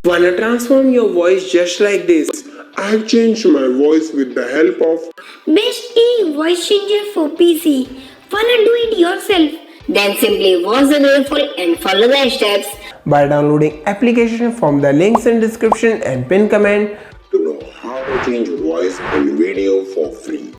Wanna transform your voice just like this? I've changed my voice with the help of Best AI voice changer for PC. Wanna do it yourself? Then simply watch the video and follow the steps By downloading application from the links in description and pin comment. to know how to change voice and video for free.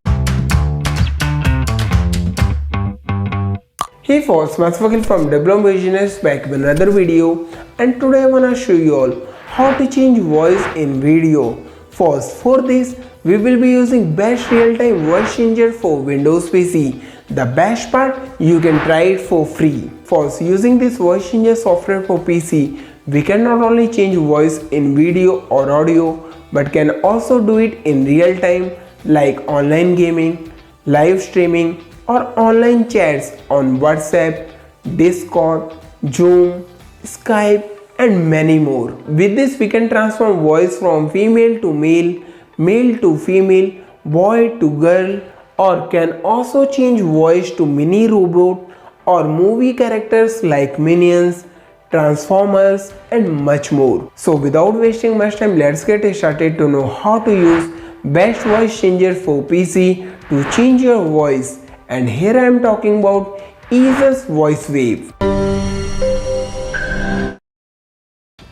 Hey folks, Masfakil from Business back with another video, and today I wanna show you all how to change voice in video. First, for this we will be using best real-time voice changer for Windows PC. The best part, you can try it for free. First, using this voice changer software for PC, we can not only change voice in video or audio, but can also do it in real time like online gaming, live streaming, or online chats on WhatsApp, Discord, Zoom, Skype, and many more. With this, we can transform voice from female to male, male to female, boy to girl, or can also change voice to mini robot or movie characters like Minions, Transformers, and much more. So without wasting much time, let's get started to know how to use best voice changer for PC to change your voice. And here I am talking about Easeus VoiceWave.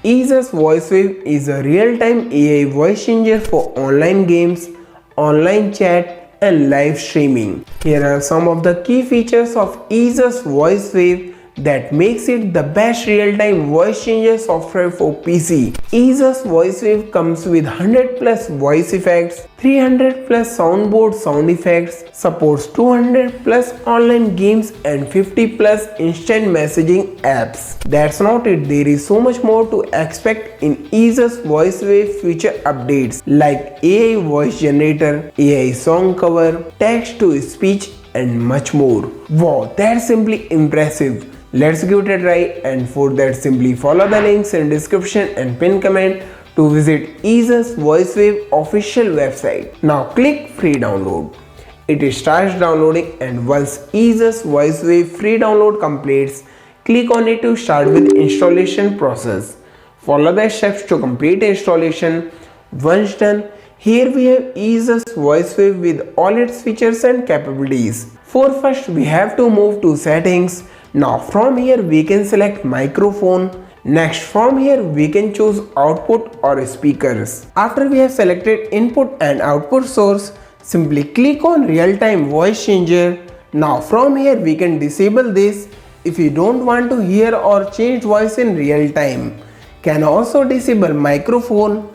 Easeus VoiceWave is a real-time AI voice changer for online games, online chat, and live streaming. Here are some of the key features of Easeus VoiceWave that makes it the best real-time voice changer software for PC. Easeus VoiceWave comes with 100 plus voice effects, 300 plus soundboard sound effects, supports 200 plus online games and 50 plus instant messaging apps. That's not it, there is so much more to expect in Easeus VoiceWave future updates like AI voice generator, AI song cover, text to speech, and much more. Wow, that's simply impressive. Let's give it a try, and for that simply follow the links in description and pin comment to visit Easeus VoiceWave official website. Now click free download. It starts downloading, and once Easeus VoiceWave free download completes, click on it to start with installation process. Follow the steps to complete installation. Once done, here we have Easeus VoiceWave with all its features and capabilities. For first, we have to move to settings. Now from here we can select microphone. Next, from here we can choose output or speakers. After we have selected input and output source, simply click on real-time voice changer. Now from here we can disable this if you don't want to hear or change voice in real time. Can also disable microphone,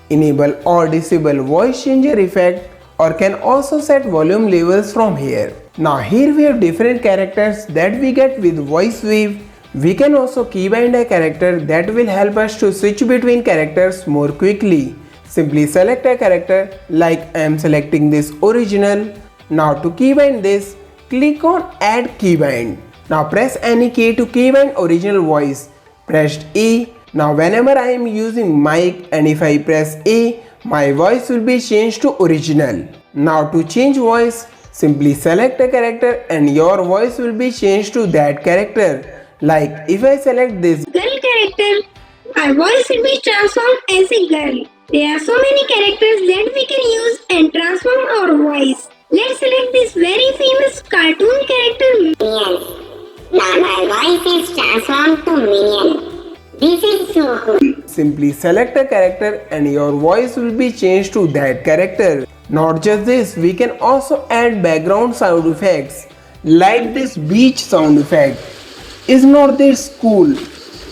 enable or disable voice changer effect, or can also set volume levels from here. Now here we have different characters that we get with VoiceWave. We can also keybind a character that will help us to switch between characters more quickly. Simply select a character, like I am selecting this original. Now to keybind this, click on add keybind. Now press any key to keybind original voice. Press A. Now whenever I am using mic and if I press A, my voice will be changed to original. Now to change voice, simply select a character and your voice will be changed to that character. Like if I select this girl character, our voice will be transformed as a girl. There are so many characters that we can use and transform our voice. Let's select this very famous cartoon character Minion. Now my voice is transformed to Minion. This is so cool. Simply select a character and your voice will be changed to that character. Not just this, we can also add background sound effects like this beach sound effect. Is not this cool?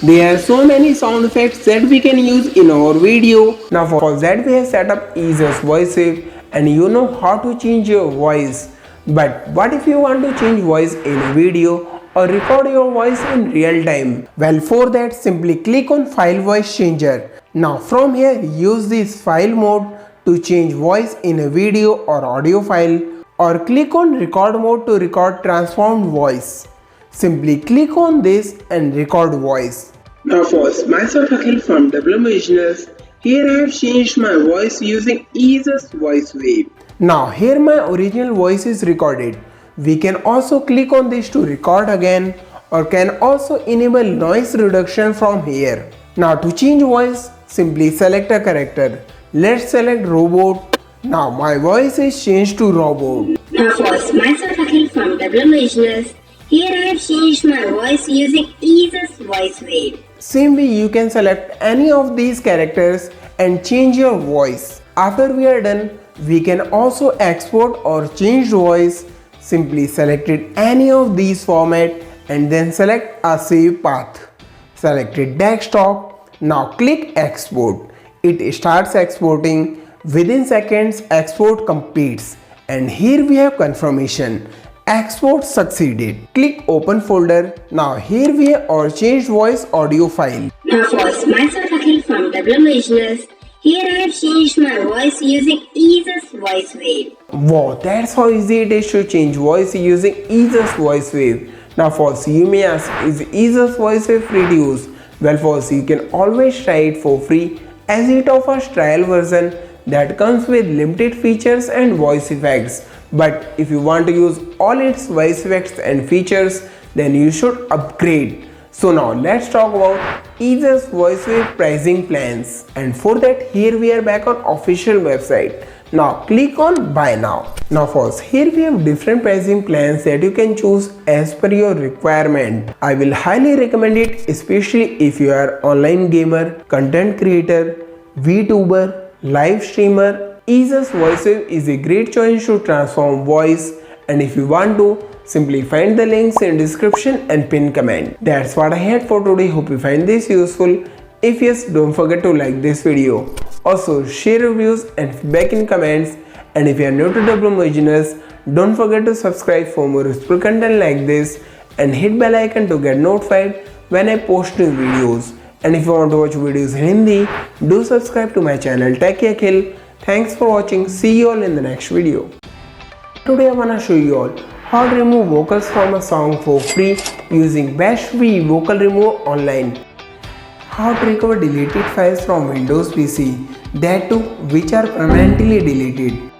There are so many sound effects that we can use in our video. Now for that we have set up Easeus VoiceWave and you know how to change your voice. But what if you want to change voice in a video or record your voice in real time? Well, for that simply click on file voice changer. Now from here use this file mode to change voice in a video or audio file, or click on record mode to record transformed voice. Simply click on this and record voice. Now first, myself Akhil from Business. Here I have changed my voice using Easeus VoiceWave. Now here my original voice is recorded. We can also click on this to record again, or can also enable noise reduction from here. Now to change voice, simply select a character. Let's select robot. Now my voice is changed to robot. Now first, myself Akhil from Business. Here I have changed my voice using Easeus VoiceWave. Same way you can select any of these characters and change your voice. After we are done, we can also export or change voice. Simply select any of these format and then select a save path. Select it desktop. Now click export. It starts exporting. Within seconds export completes. And here we have confirmation. Export succeeded. Click open folder. Now here we have our changed voice audio file. Now first, myself Akhil from Business. Here I have changed my voice using Easeus VoiceWave. Wow, that's how easy it is to change voice using Easeus VoiceWave. Now first you may ask, is Easeus VoiceWave free to use? Well first you can always try it for free as it offers trial version that comes with limited features and voice effects. But if you want to use all its voice effects and features, then you should upgrade. So now let's talk about Easeus VoiceWave pricing plans. And for that, here we are back on official website. Now click on buy now. Now first, here we have different pricing plans that you can choose as per your requirement. I will highly recommend it, especially if you are online gamer, content creator, Vtuber, live streamer. Easeus VoiceWave is a great choice to transform voice, and if you want to, simply find the links in description and pin comment. That's what I had for today. Hope you find this useful. If yes, don't forget to like this video. Also share reviews and feedback in comments, and if you are new to Business, don't forget to subscribe for more useful content like this and hit bell icon to get notified when I post new videos. And if you want to watch videos in Hindi, do subscribe to my channel Tech Akhil. Thanks for watching. See you all in the next video. Today I wanna show you all how to remove vocals from a song for free using best free vocal remover online. How to recover deleted files from Windows PC, that too which are permanently deleted.